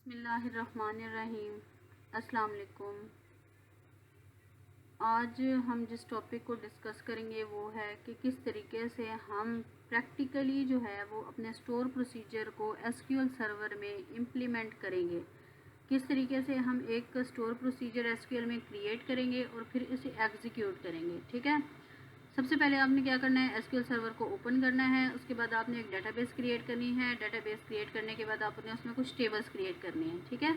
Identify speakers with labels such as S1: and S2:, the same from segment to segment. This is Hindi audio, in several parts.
S1: बिस्मिल्लाहिर्रहमानिर्रहीम। अस्सलाम वालेकुम। आज हम जिस टॉपिक को डिस्कस करेंगे वो है कि किस तरीके से हम प्रैक्टिकली जो है वो अपने स्टोर प्रोसीजर को एसक्यूएल सर्वर में इम्प्लीमेंट करेंगे। किस तरीके से हम एक स्टोर प्रोसीजर एसक्यूएल में क्रिएट करेंगे और फिर इसे एग्जीक्यूट करेंगे। ठीक है, सबसे पहले आपने क्या करना है, एसक्यूएल सर्वर को ओपन करना है। उसके बाद आपने एक डेटाबेस क्रिएट करनी है। डेटाबेस क्रिएट करने के बाद आपने उसमें कुछ टेबल्स क्रिएट करनी है। ठीक है,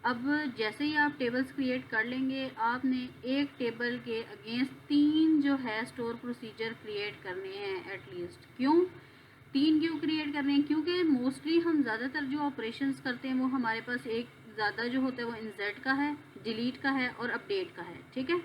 S1: अब जैसे ही आप टेबल्स क्रिएट कर लेंगे, आपने एक टेबल के अगेंस्ट 3 जो है स्टोर प्रोसीजर क्रिएट करने हैं एटलीस्ट। क्यों 3 क्यों क्रिएट करने हैं? क्योंकि मोस्टली हम ज़्यादातर जो ऑपरेशंस करते हैं वो हमारे पास एक ज़्यादा जो होता है वो इंसर्ट का है, डिलीट का है और अपडेट का है। ठीक है,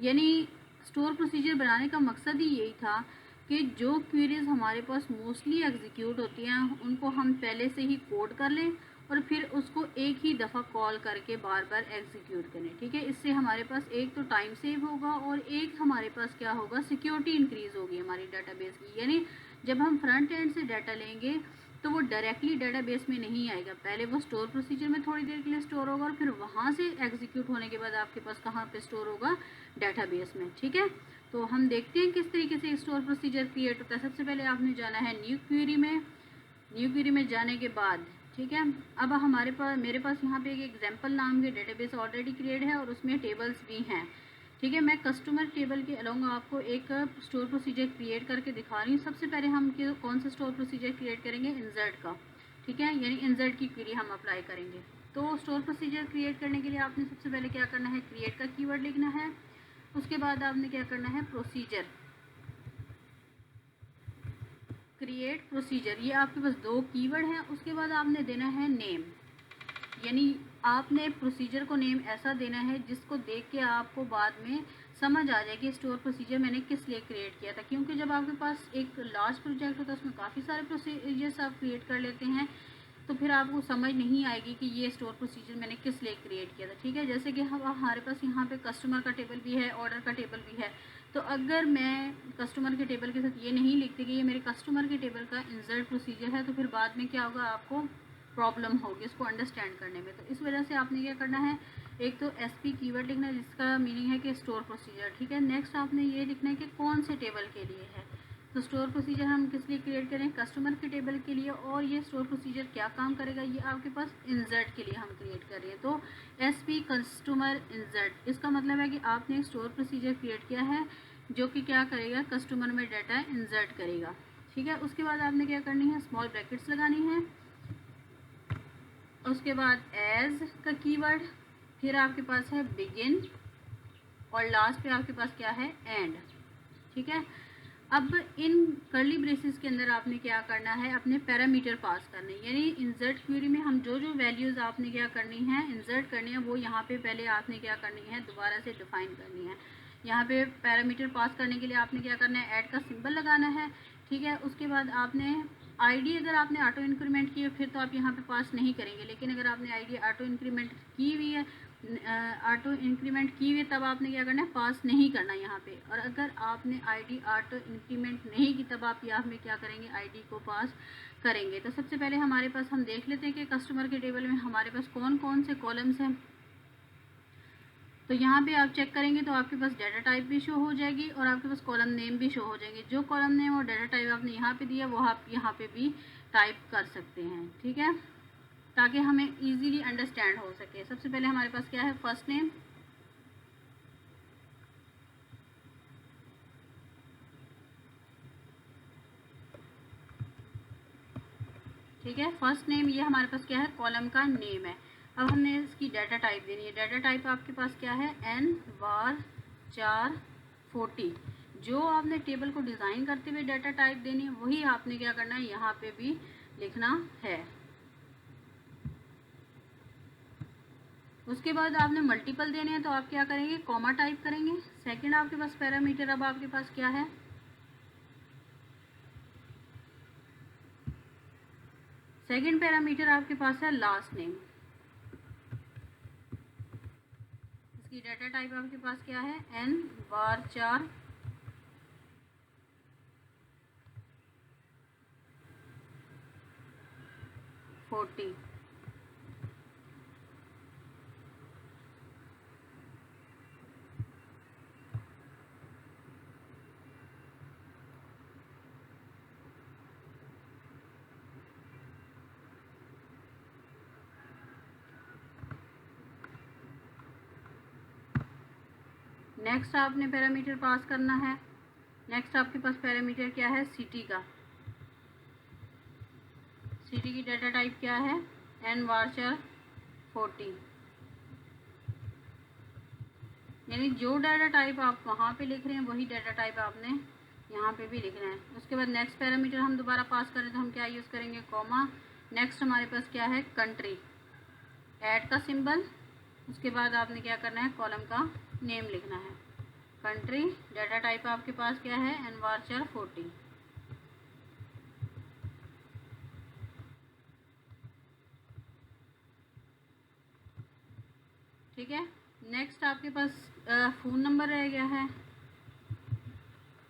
S1: यानी स्टोर प्रोसीजर बनाने का मकसद ही यही था कि जो क्वेरीज हमारे पास मोस्टली एग्जीक्यूट होती हैं उनको हम पहले से ही कोड कर लें और फिर उसको एक ही दफ़ा कॉल करके बार बार एग्जीक्यूट करें। ठीक है, इससे हमारे पास एक तो टाइम सेव होगा और एक हमारे पास क्या होगा, सिक्योरिटी इंक्रीज़ होगी हमारी डाटाबेस की। यानी जब हम फ्रंट एंड से डाटा लेंगे तो वो डायरेक्टली डेटाबेस में नहीं आएगा, पहले वो स्टोर प्रोसीजर में थोड़ी देर के लिए स्टोर होगा और फिर वहाँ से एग्जीक्यूट होने के बाद आपके पास कहाँ पे स्टोर होगा, डेटाबेस में। ठीक है, तो हम देखते हैं किस तरीके से स्टोर प्रोसीजर क्रिएट होता है। सबसे पहले आपने जाना है न्यू क्वेरी में। न्यू क्वेरी में जाने के बाद ठीक है, अब मेरे पास यहाँ पे एक एग्जाम्पल नाम के डेटाबेस ऑलरेडी क्रिएट है और उसमें टेबल्स भी हैं। ठीक है, मैं कस्टमर टेबल के अलोंग आपको एक स्टोर प्रोसीजर क्रिएट करके दिखा रही हूँ। सबसे पहले हम कौन सा स्टोर प्रोसीजर क्रिएट करेंगे, इंसर्ट का। ठीक है, यानी इंसर्ट की क्वेरी हम अप्लाई करेंगे। तो स्टोर प्रोसीजर क्रिएट करने के लिए आपने सबसे पहले क्या करना है, क्रिएट का कीवर्ड लिखना है। उसके बाद आपने क्या करना है, प्रोसीजर, क्रिएट प्रोसीजर, ये आपके पास 2 कीवर्ड हैं। उसके बाद आपने देना है नेम, यानी आपने प्रोसीजर को नेम ऐसा देना है जिसको देख के आपको बाद में समझ आ जाए कि स्टोर प्रोसीजर मैंने किस लिए क्रिएट किया था। क्योंकि जब आपके पास एक लार्ज प्रोजेक्ट होता है उसमें काफ़ी सारे प्रोसीजर्स आप क्रिएट कर लेते हैं तो फिर आपको समझ नहीं आएगी कि ये स्टोर प्रोसीजर मैंने किस लिए क्रिएट किया था। ठीक है, जैसे कि हमारे पास यहाँ पे कस्टमर का टेबल भी है, ऑर्डर का टेबल भी है। तो अगर मैं कस्टमर के टेबल के साथ ये नहीं लिखती कि ये मेरे कस्टमर के टेबल का इंसर्ट प्रोसीजर है तो फिर बाद में क्या होगा, आपको प्रॉब्लम होगी इसको अंडरस्टैंड करने में। तो इस वजह से आपने क्या करना है, एक तो एसपी कीवर्ड लिखना है जिसका मीनिंग है कि स्टोर प्रोसीजर। ठीक है, नेक्स्ट आपने ये लिखना है कि कौन से टेबल के लिए है। तो स्टोर प्रोसीजर हम किस लिए क्रिएट करें, कस्टमर के टेबल के लिए। और ये स्टोर प्रोसीजर क्या काम करेगा, ये आपके पास इंसर्ट के लिए हम क्रिएट कर रहे हैं। तो एसपी कस्टमर इंसर्ट, इसका मतलब है कि आपने एक स्टोर प्रोसीजर क्रिएट किया है जो कि क्या करेगा, कस्टमर में डाटा इंसर्ट करेगा। ठीक है, उसके बाद आपने क्या करनी है, स्मॉल ब्रैकेट्स लगानी है। उसके बाद एज का कीवर्ड, फिर आपके पास है बिगिन और लास्ट पे आपके पास क्या है, एंड। ठीक है, अब इन कर्ली ब्रेसेस के अंदर आपने क्या करना है, अपने पैरामीटर पास करने। यानी इंसर्ट क्वेरी में हम जो जो वैल्यूज़ आपने क्या करनी है, इंसर्ट करनी है, वो यहाँ पे पहले आपने क्या करनी है, दोबारा से डिफाइन करनी है। यहाँ पे पैरामीटर पास करने के लिए आपने क्या करना है, ऐड का सिंबल लगाना है। ठीक है, उसके बाद आपने आईडी, अगर आपने ऑटो इंक्रीमेंट की है फिर तो आप यहाँ पे पास नहीं करेंगे, लेकिन अगर आपने आईडी ऑटो इंक्रीमेंट की हुई है, तब आपने क्या करना है, पास नहीं करना यहाँ पे। और अगर आपने आईडी ऑटो इंक्रीमेंट नहीं की तब आप यहाँ में क्या करेंगे, आईडी को पास करेंगे। तो सबसे पहले हमारे पास हम देख लेते हैं कि कस्टमर के टेबल में हमारे पास कौन कौन से कॉलम्स हैं। तो यहाँ पे आप चेक करेंगे तो आपके पास डाटा टाइप भी शो हो जाएगी और आपके पास कॉलम नेम भी शो हो जाएंगे। जो कॉलम नेम और डाटा टाइप आपने यहाँ पे दिया वो आप यहाँ पे भी टाइप कर सकते हैं। ठीक है, ताकि हमें इजीली अंडरस्टैंड हो सके। सबसे पहले हमारे पास क्या है, फर्स्ट नेम, ठीक है, फर्स्ट नेम, ये हमारे पास क्या है, कॉलम का नेम है। अब हमने इसकी डाटा टाइप देनी है। डाटा टाइप आपके पास क्या है, एन बार 440। जो आपने टेबल को डिज़ाइन करते हुए डाटा टाइप देनी है वही आपने क्या करना है, यहाँ पे भी लिखना है। उसके बाद आपने मल्टीपल देने हैं तो आप क्या करेंगे, कॉमा टाइप करेंगे। सेकंड आपके पास पैरामीटर, अब आपके पास क्या है, सेकंड पैरामीटर आपके पास है लास्ट नेम। इसकी डाटा टाइप आपके पास क्या है, एन बार 440। नेक्स्ट आपने पैरामीटर पास करना है। नेक्स्ट आपके पास पैरामीटर क्या है, सिटी का। सिटी की डाटा टाइप क्या है, एन वार्चर 40, यानी जो डाटा टाइप आप वहाँ पे लिख रहे हैं वही डाटा टाइप आपने यहाँ पे भी लिखना है। उसके बाद नेक्स्ट पैरामीटर हम दोबारा पास करें तो हम क्या यूज़ करेंगे, कॉमा। नेक्स्ट हमारे पास क्या है, कंट्री, ऐड का सिंबल। उसके बाद आपने क्या करना है, कॉलम का नेम लिखना है, कंट्री। डाटा टाइप आपके पास क्या है, एन वार्चर 40। ठीक है। नेक्स्ट आपके पास फ़ोन नंबर रह गया है।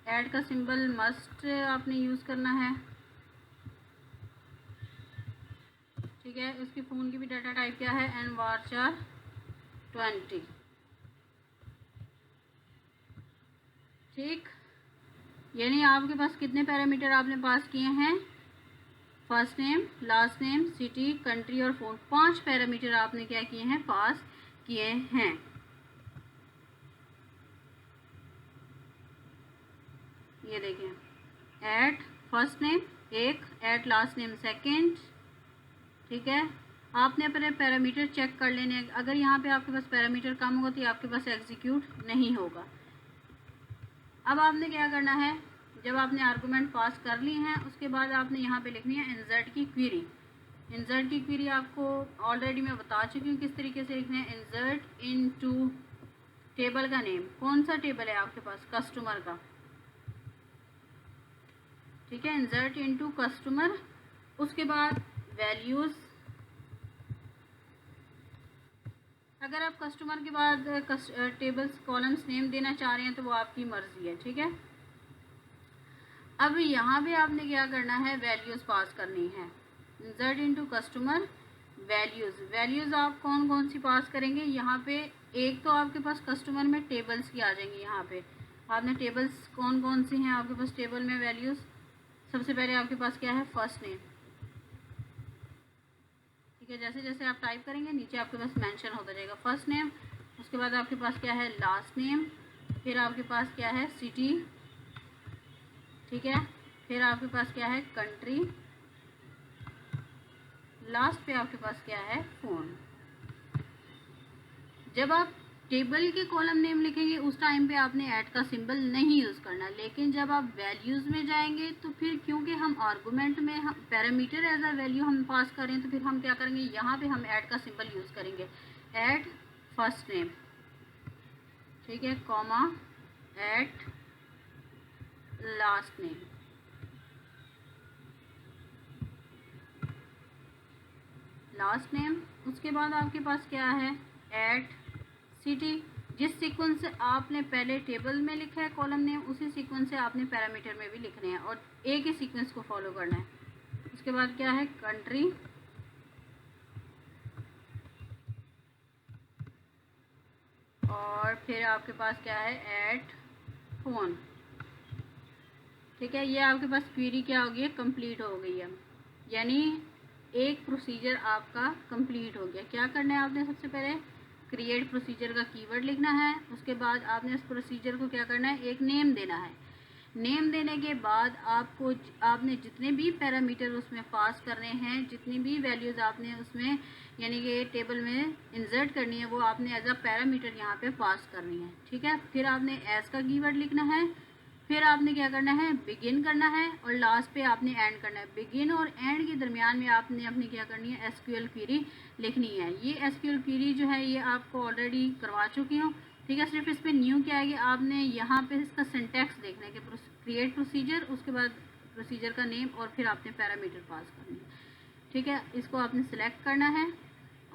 S1: ऐड का सिंबल मस्ट आपने यूज़ करना है। ठीक है। उसकी फ़ोन की भी डाटा टाइप क्या है, एन वार्चर 20। ठीक, यानी आपके पास कितने पैरामीटर आपने पास किए हैं, first name, last name, city, country और फ़ोन। 5 पैरामीटर आपने क्या किए हैं, पास किए हैं। ये देखें, at first name 1, at last name 2। ठीक है। आपने अपने पैरामीटर चेक कर लेने, अगर यहाँ पे आपके पास पैरामीटर कम होगा तो आपके पास एग्जीक्यूट नहीं होगा। अब आपने क्या करना है, जब आपने आर्गूमेंट पास कर ली हैं उसके बाद आपने यहाँ पे लिखनी है इंसर्ट की क्वेरी। इंसर्ट की क्वेरी आपको ऑलरेडी मैं बता चुकी हूँ किस तरीके से लिखना है। इंसर्ट इनटू टेबल का नेम, कौन सा टेबल है आपके पास, कस्टमर का। ठीक है, इंसर्ट इनटू कस्टमर। उसके बाद वैल्यूज़, अगर आप कस्टमर के बाद टेबल्स कॉलम्स नेम देना चाह रहे हैं तो वो आपकी मर्ज़ी है। ठीक है। अब यहाँ पे आपने क्या करना है, वैल्यूज़ पास करनी है। Insert into customer values. Values आप कौन कौन सी पास करेंगे, यहाँ पे एक तो आपके पास कस्टमर में टेबल्स की आ जाएंगी। यहाँ पे आपने टेबल्स कौन कौन सी हैं आपके पास टेबल में वैल्यूज़। सबसे पहले आपके पास क्या है, फर्स्ट नेम। ठीक है, जैसे जैसे आप टाइप करेंगे नीचे आपके पास मेंशन होता जाएगा फर्स्ट नेम। उसके बाद आपके पास क्या है, लास्ट नेम। फिर आपके पास क्या है, सिटी। ठीक है। फिर आपके पास क्या है, कंट्री। लास्ट पे आपके पास क्या है, फ़ोन। जब आप टेबल के कॉलम नेम लिखेंगे उस टाइम पे आपने ऐड का सिंबल नहीं यूज़ करना, लेकिन जब आप वैल्यूज़ में जाएंगे तो फिर क्योंकि हम आर्गूमेंट में हम पैरामीटर एज अ वैल्यू हम पास करें तो फिर हम क्या करेंगे, यहाँ पे हम ऐड का सिंबल यूज़ करेंगे, ऐड फर्स्ट नेम। ठीक है, comma, add last name. Last name. उसके बाद आपके पास क्या है, ऐड सिटी। जिस सीक्वेंस से आपने पहले टेबल में लिखा है कॉलम नेम, उसी सीक्वेंस से आपने पैरामीटर में भी लिखने हैं और एक ही सीक्वेंस को फॉलो करना है। उसके बाद क्या है, कंट्री। और फिर आपके पास क्या है, ऐड फ़ोन। ठीक है, ये आपके पास क्वेरी क्या हो गई है, कंप्लीट हो गई है, यानी एक प्रोसीजर आपका कंप्लीट हो गया। क्या करना है आपने, सबसे पहले क्रिएट प्रोसीजर का कीवर्ड लिखना है। उसके बाद आपने इस प्रोसीजर को क्या करना है, एक नेम देना है। नेम देने के बाद आपने जितने भी पैरामीटर उसमें पास करने हैं, जितनी भी वैल्यूज़ आपने उसमें यानी कि टेबल में इंसर्ट करनी है, वो आपने एज अ पैरामीटर यहाँ पे पास करनी है। ठीक है। फिर आपने एज का कीवर्ड लिखना है। फिर आपने क्या करना है, बिगिन करना है और लास्ट पे आपने एंड करना है। बिगिन और एंड के दरमियान में आपने अपनी क्या करनी है, एसक्यूएल क्वेरी लिखनी है। ये एसक्यूएल क्वेरी जो है ये आपको ऑलरेडी करवा चुकी हूँ। ठीक है, सिर्फ इस पर न्यू क्या है कि आपने यहाँ पे इसका सिंटैक्स देखना है कि क्रिएट प्रोसीजर, उसके बाद प्रोसीजर का नेम और फिर आपने पैरामीटर पास करनी है। ठीक है, इसको आपने सिलेक्ट करना है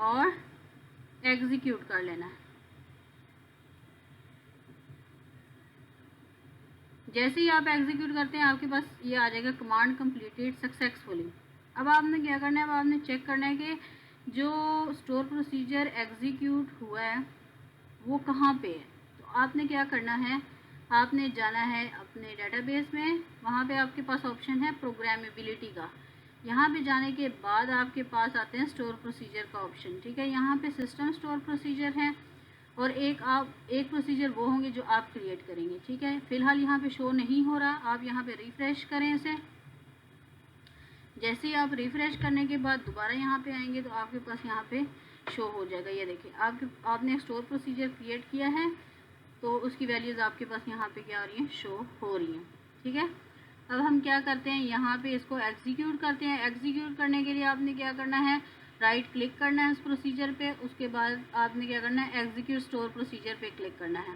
S1: और एग्जीक्यूट कर लेना है। जैसे ही आप एग्जीक्यूट करते हैं आपके पास ये आ जाएगा, कमांड कंप्लीटेड सक्सेसफुली। अब आपने क्या करना है, अब आपने चेक करना है कि जो स्टोर प्रोसीजर एग्जीक्यूट हुआ है वो कहाँ पे है। तो आपने क्या करना है, आपने जाना है अपने डेटाबेस में, वहाँ पे आपके पास ऑप्शन है प्रोग्रामेबिलिटी का। यहाँ पे जाने के बाद आपके पास आते हैं स्टोर प्रोसीजर का ऑप्शन। ठीक है, यहाँ पे सिस्टम स्टोर प्रोसीजर है और एक प्रोसीजर वो होंगे जो आप क्रिएट करेंगे। ठीक है, फिलहाल यहाँ पे शो नहीं हो रहा, आप यहाँ पे रिफ़्रेश करें इसे। जैसे ही आप रिफ़्रेश करने के बाद दोबारा यहाँ पे आएंगे तो आपके पास यहाँ पे शो हो जाएगा। ये देखिए आपने स्टोर प्रोसीजर क्रिएट किया है तो उसकी वैल्यूज़ आपके पास यहाँ पे क्या हो रही हैं, शो हो रही हैं। ठीक है, अब हम क्या करते हैं, यहाँ पे इसको एग्जीक्यूट करते हैं। एग्जीक्यूट करने के लिए आपने क्या करना है, राइट क्लिक करना है इस प्रोसीजर पे, उसके बाद आपने क्या करना है, एग्जीक्यूट स्टोर प्रोसीजर पे क्लिक करना है।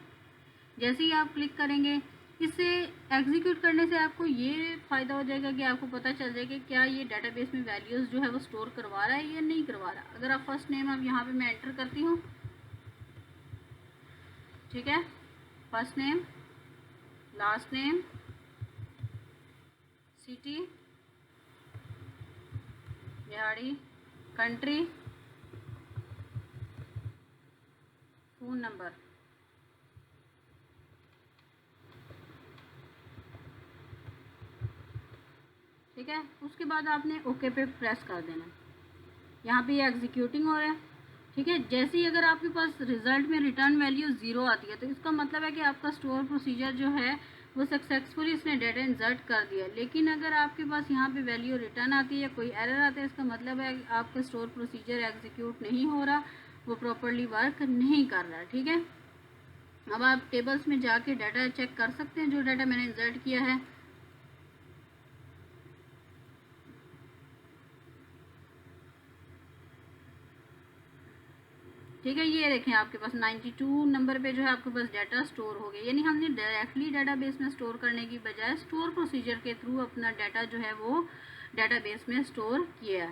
S1: जैसे ही आप क्लिक करेंगे, इससे एग्जीक्यूट करने से आपको ये फ़ायदा हो जाएगा कि आपको पता चल जाएगा कि क्या ये डेटाबेस में वैल्यूज़ जो है वो स्टोर करवा रहा है या नहीं करवा रहा। अगर आप फर्स्ट नेम अब यहाँ पे मैं एंटर करती हूँ, ठीक है, first name, last name, city बिहाड़ी, कंट्री, फ़ोन नंबर, ठीक है। उसके बाद आपने ओके पे प्रेस कर देना। यहाँ पे ये एग्जीक्यूटिंग हो रहा है। ठीक है, जैसे ही अगर आपके पास रिजल्ट में रिटर्न वैल्यू 0 आती है तो इसका मतलब है कि आपका स्टोर प्रोसीजर जो है वो सक्सेसफुली इसने डेटा इंसर्ट कर दिया। लेकिन अगर आपके पास यहाँ पे वैल्यू रिटर्न आती है या कोई एरर आता है, इसका मतलब है आपका स्टोर प्रोसीजर एग्जीक्यूट नहीं हो रहा, वो प्रॉपरली वर्क नहीं कर रहा। ठीक है, अब आप टेबल्स में जाके डाटा चेक कर सकते हैं जो डाटा मैंने इंसर्ट किया है। ठीक है, ये देखें आपके पास 92 नंबर पे जो है आपके पास डाटा स्टोर हो गया। यानी हमने डायरेक्टली डाटाबेस में स्टोर करने की बजाय स्टोर प्रोसीजर के थ्रू अपना डाटा जो है वो डाटाबेस में स्टोर किया है।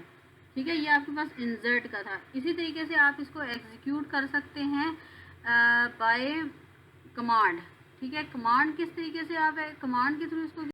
S1: ठीक है, ये आपके पास इंसर्ट का था। इसी तरीके से आप इसको एग्जीक्यूट कर सकते हैं बाय कमांड। ठीक है, कमांड किस तरीके से आप कमांड के थ्रू इसको